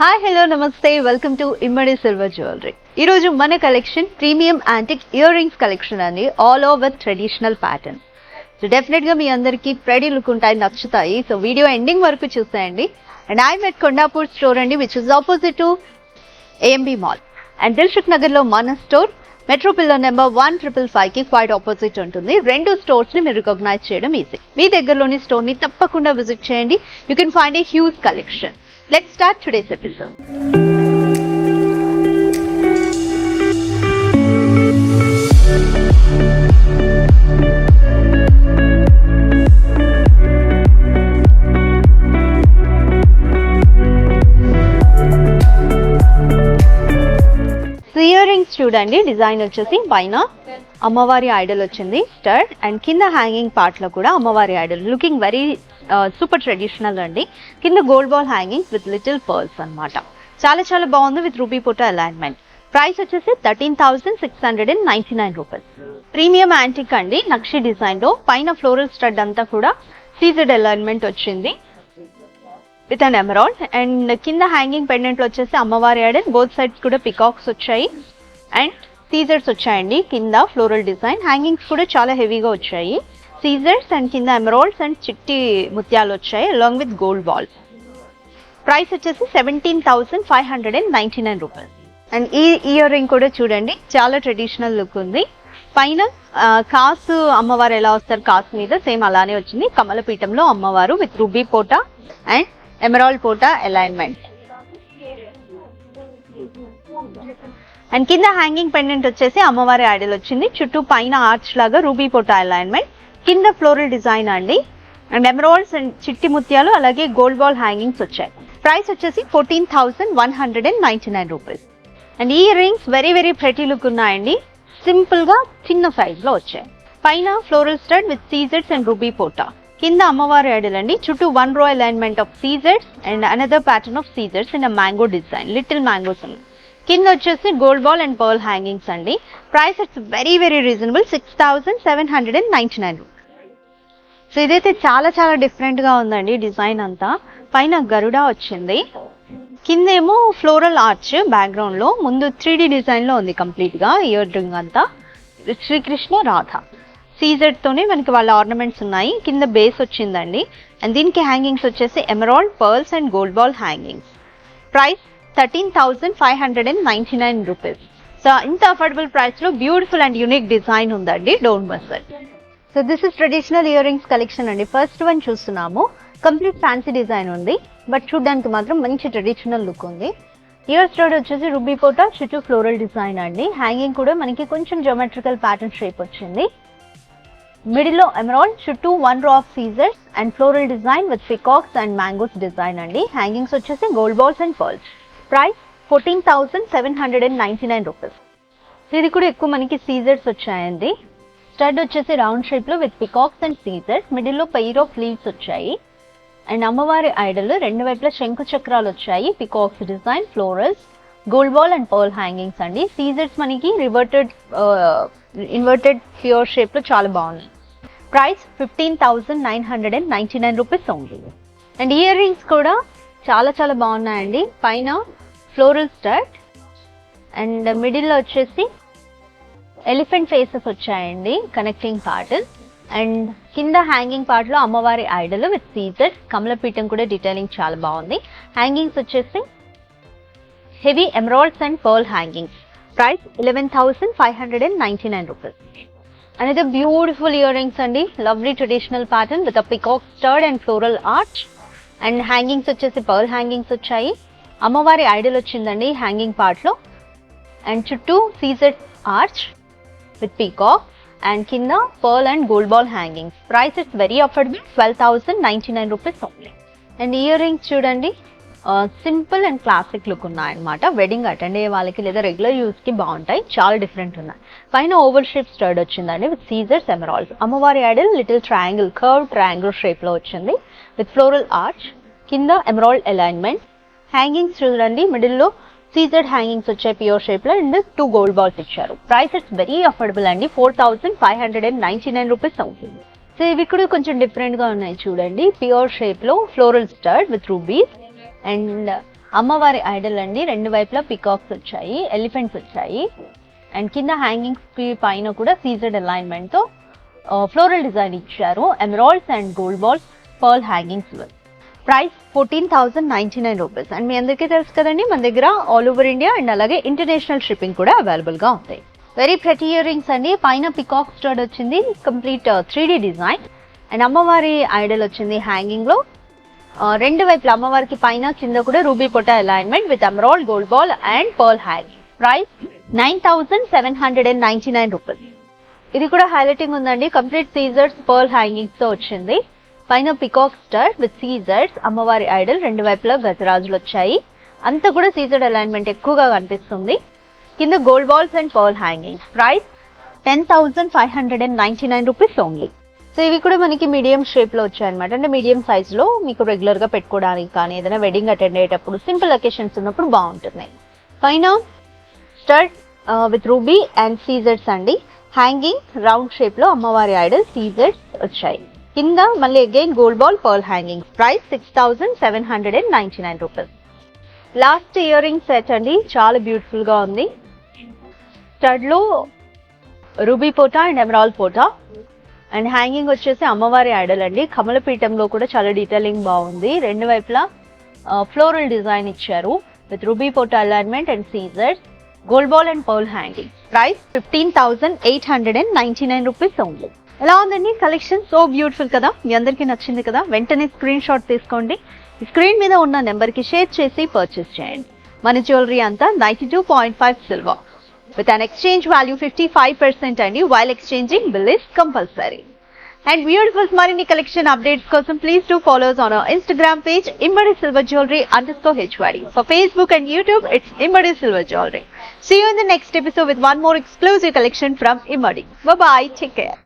Hi hello నమస్తే welcome to Immadi silver jewellery. ఈరోజు మన collection premium antique ear rings collection అండి, all over traditional pattern. So డెఫినెట్గా మీ అందరికీ ప్రెడీ లుక్ ఉంటాయి, నచ్చుతాయి. సో వీడియో ఎండింగ్ వరకు చూసేయండి. And I'm at Kondapur store అండి, which is opposite to AMB mall. And దిల్సుఖ్ నగర్లో మన స్టోర్ మెట్రో పిల్లర్ నెంబర్ 1555కి క్వైట్ ఆపోజిట్ ఉంటుంది. రెండు స్టోర్స్ ని మీరు రికగ్నైజ్ చేయడం ఈజీ. మీ దగ్గరలోని స్టోర్ ని తప్పకుండా విజిట్ చేయండి. You can find a huge collection. Let's start today's episode. Year rings చూడండి, డిజైన్ వచ్చేసి పైన అమ్మవారి ఐడల్ వచ్చింది స్టడ్, అండ్ కింద హ్యాంగింగ్ పార్ట్ లో కూడా అమ్మవారి Idol, looking very super traditional అండి. కింద gold ball hangings with little pearls అన్నమాట. చాలా బాగుంది విత్ రూబీ పోటా అలైన్మెంట్. ప్రైస్ వచ్చేసి 13,699 రూపీస్. ప్రీమియం యాంటిక్ అండి, నక్షి డిజైన్ లో పైన ఫ్లోరల్ స్టడ్ అంతా కూడా సీజెడ్ అలైన్మెంట్ వచ్చింది విత్ అన్ ఎమరాల్డ్. అండ్ కింద హ్యాంగింగ్ పెండెంట్ వచ్చేసి అమ్మవారి ఐడల్, బోత్ సైడ్స్ కూడా పికాక్స్ వచ్చాయి అండ్ సీజర్స్ వచ్చాయండి. కింద ఫ్లోరల్ డిజైన్, హ్యాంగింగ్స్ కూడా చాలా హెవీగా వచ్చాయి. సీజర్స్ అండ్ కింద ఎమరాల్డ్స్ అండ్ చిట్టి ముత్యాలు వచ్చాయి along with gold balls. Price వచ్చేసి 17,599 రూపీస్. అండ్ ఈ ఇయర్ రింగ్ కూడా చూడండి, చాలా ట్రెడిషనల్ లుక్ ఉంది. పైన కాసు అమ్మవారు ఎలా వస్తారు కాసు మీద, సేమ్ అలానే వచ్చింది. కమలపీఠంలో అమ్మవారు విత్ రూబీ పోటా అండ్ ఎమరాల్డ్ పోటా అలైన్మెంట్. అండ్ కింద హ్యాంగింగ్ పెండెంట్ వచ్చేసి అమ్మవారి ఐడల్ వచ్చింది. చుట్టూ పైన ఆర్చ్ లాగా రూబీ పోటా అలైన్మెంట్, కింద ఫ్లోరల్ డిజైన్ అండి. అండ్ ఎమరాల్డ్స్ అండ్ చిట్టి ముత్యాలు అలాగే గోల్డ్ బాల్ హ్యాంగింగ్స్ వచ్చాయి. ప్రైస్ వచ్చేసి 14,199 రూపీస్. అండ్ ఈ రింగ్స్ వెరీ ప్రెటీ లుక్ ఉన్నాయండి. సింపుల్ గా చిన్న సైజ్ లో వచ్చాయి. పైన floral stud with సీజెడ్స్ and ruby పోటా, కింద అమ్మవారి ఐడల్ అండి. చుట్టూ 1 row alignment of సీజెడ్స్ and another pattern of సీజెడ్స్ in mango design, little mangoes. కింద వచ్చేసి gold ball and pearl hangings అండి. Price it's very reasonable, 6,799 rupees. So ఇదైతే చాలా డిఫరెంట్ గా ఉందండి. డిజైన్ అంతా పైన గరుడా వచ్చింది, కిందేమో ఫ్లోరల్ ఆర్చ్ బ్యాక్గ్రౌండ్ లో, ముందు 3D డిజైన్ లో ఉంది కంప్లీట్ గా. ఇయర్ రింగ్ అంతా శ్రీకృష్ణ రాధ సీజెడ్ తోనే మనకి వాళ్ళ ఆర్నమెంట్స్ ఉన్నాయి. కింద బేస్ వచ్చిందండి. అండ్ దీనికి హ్యాంగింగ్స్ వచ్చేసి emerald, pearls and gold ball hangings. Price 13,599 rupees. So ఇంత అఫోర్డబుల్ ప్రైస్ లో బ్యూటిఫుల్ అండ్ యూనిక్ డిజైన్ ఉందండి, don't miss it. So this is traditional year rings collection అండి. ఫస్ట్ వన్ చూస్తున్నాము, కంప్లీట్ ఫ్యాన్సీ డిజైన్ ఉంది, but చూడడానికి మాత్రం మంచి traditional look ఉంది. ఇయర్ స్టడ్ వచ్చేసి రూబీ పోటా, చుట్టూ ఫ్లోరల్ డిజైన్ అండి. హ్యాంగింగ్ కూడా మనకి కొంచెం జియోమెట్రికల్ ప్యాటర్న్ షేప్ వచ్చింది. మిడిల్ లో ఎమరాల్డ్, చుట్టూ 1 row of scissors and floral design with peacocks and mangoes design అండి. హ్యాంగింగ్స్ వచ్చేసి gold balls and pearls. Price 14,799 rupees. ఇది కూడా ఎక్కువ మనకి సీజర్స్ వచ్చాయండి. స్టడ్ వచ్చేసి రౌండ్ షేప్ లో with peacocks and scissors, middle లో పెయిర్ ఆఫ్ లీవ్స్ వచ్చాయి. అండ్ అమ్మవారి ఐడల్ రెండు వైపులా శంకు చక్రాలు వచ్చాయి, peacocks design, florals, gold ball and pearl hangings అండి. సీజర్స్ మనకి ఇన్వర్టెడ్ ప్యూర్ షేప్ లో చాలా బాగున్నాయి. ప్రైస్ 15,999 రూపీస్ ఉంది. అండ్ ఇయర్ రింగ్స్ కూడా చాలా బాగున్నాయండి. పైన ఫ్లోరల్ స్టడ్ అండ్ మిడిల్ లో వచ్చేసి ఎలిఫెంట్ ఫేసెస్ వచ్చాయండి, కనెక్టింగ్ పార్ట్. అండ్ కింద హ్యాంగింగ్ పార్ట్ లో అమ్మవారి ఐడల్ విత్ సీజెడ్, కమలపీఠం కూడా డీటెయిలింగ్ చాలా బాగుంది. హ్యాంగింగ్స్ వచ్చేసి heavy emeralds and pearl hangings. Price 11,599 rupees. అనేది బ్యూటిఫుల్ ఇయర్ రింగ్స్ అండి, lovely traditional pattern with peacock stud and floral arch. And hangings వచ్చేసి పర్ల్ హ్యాంగింగ్స్ వచ్చాయి. అమ్మవారి ఐడల్ వచ్చిందండి హ్యాంగింగ్ పార్ట్ లో, అండ్ చుట్టూ CZ arch with peacock and కింద pearl and gold ball hangings. Price it's very affordable, 12,099 rupees only. And ear rings చూడండి, simple and classic look ఉన్నాయన్నమాట. Wedding attend అయ్యే వాళ్ళకి లేదా రెగ్యులర్ యూస్ కి బాగుంటాయి, చాలా డిఫరెంట్ ఉన్నాయి. పైన ఓవల్ షేప్ స్టడ్ వచ్చిందండి విత్ సీజర్స్, ఎమరాల్డ్స్. అమ్మవారి Idol little triangle, curve triangle shape లో వచ్చింది విత్ ఫ్లోరల్ ఆర్చ్, కింద ఎమరాల్డ్ అలైన్మెంట్. హ్యాంగింగ్స్ చూడండి, మిడిల్ లో సీజెడ్ హ్యాంగింగ్స్ వచ్చాయి ప్యూర్ షేప్ లో, అండ్ 2 గోల్డ్ బాల్స్ ఇచ్చారు. ప్రైస్ ఇట్స్ వెరీ అఫోర్డబుల్ అండి, 4,599 రూపీస్ అవుతుంది. సో ఇవి కూడా కొంచెం డిఫరెంట్ గా ఉన్నాయి చూడండి. ప్యూర్ షేప్ లో floral stud with rubies and అమ్మవారి ఐడల్ అండి, రెండు వైపులా పికాక్స్ వచ్చాయి, ఎలిఫెంట్స్ వచ్చాయి. అండ్ కింద హ్యాంగింగ్స్ కి పైన కూడా సీజర్డ్ అలైన్మెంట్ తో ఫ్లోరల్ డిజైన్ ఇచ్చారు. Emeralds and gold balls pearl hangings. Price 14,099 rupees. And మీ అందరికీ తెలుసు కదండి, మన దగ్గర ఆల్ ఓవర్ ఇండియా అండ్ అలాగే ఇంటర్నేషనల్ షిప్పింగ్ కూడా అవైలబుల్ గా ఉంటాయి. వెరీ ప్రెటీ ఇయర్ రింగ్స్ అండి. పైన పికాక్ స్టడ్ వచ్చింది, కంప్లీట్ 3D డిజైన్. అండ్ అమ్మవారి ఐడల్ వచ్చింది హ్యాంగింగ్ లో. రెండు వైపుల అమ్మవారికి పైన కింద కూడా రూబీ పొటా alignment with emerald, gold ball and pearl hanging. Price 9,799 rupees. ఇది కూడా హైలైటింగ్ ఉందండి, కంప్లీట్ సీజర్స్ పర్ల్ హ్యాంగింగ్స్ తో వచ్చింది. పైన పికాక్ స్టడ్ విత్ సీజర్స్, అమ్మవారి ఐడల్, రెండు వైపులా గజరాజులు వచ్చాయి. అంతా కూడా సీజర్డ్ అలైన్మెంట్ ఎక్కువగా కనిపిస్తుంది. కింద gold balls and pearl hangings. Price 10,599 rupees only. So ఇవి కూడా మనకి మీడియం షేప్ లో వచ్చాయన్నమాట. అంటే మీడియం సైజ్ లో మీకు రెగ్యులర్ గా పెట్టుకోవడానికి కానీ ఏదైనా వెడ్డింగ్ అటెండ్ అయ్యేటప్పుడు సింపుల్ అకేషన్స్ ఉన్నప్పుడు బాగుంటుంది. పైన స్టడ్ విత్ రూబీ అండ్ సీజర్స్ అండి. హ్యాంగింగ్ రౌండ్ షేప్ లో అమ్మవారి ఐడల్, సీజర్స్ వచ్చాయి. కింద మళ్ళీ again gold ball pearl hanging. Price 6,799 rupees. Last ear ring set అండి, చాలా బ్యూటిఫుల్ గా ఉంది. స్టడ్ లో రూబీ పోటా అండ్ ఎమరాల్డ్ పోటా అండ్ హ్యాంగింగ్ వచ్చేసి అమ్మవారి ఐడల్ అండి. కమలపీఠంలో కూడా చాలా డీటెయిలింగ్ బాగుంది. రెండు వైపులా ఫ్లోరల్ డిజైన్ ఇచ్చారు విత్ రూబీ పోటా అలైన్మెంట్ అండ్ సీజర్స్, gold ball and pearl hanging. Price 15,899 rupees only. ఎలా ఉందండి కలెక్షన్? సో బ్యూటిఫుల్ కదా, మీ అందరికీ నచ్చింది కదా? వెంటనే స్క్రీన్ షాట్ తీసుకోండి, స్క్రీన్ మీద ఉన్న నెంబర్ కి షేర్ చేసి పర్చేస్ చేయండి. మన జ్యువెలరీ అంతా 92.5 silver with an exchange value 55% అండి. while exchanging bill is compulsory. And beautiful marini collection updates kosam please do follow us on our Instagram page Immadi Silver Jewelry _HYD. For Facebook and YouTube it's Immadi Silver Jewelry. See you in the next episode with one more exclusive collection from Immadi. Bye bye, take care.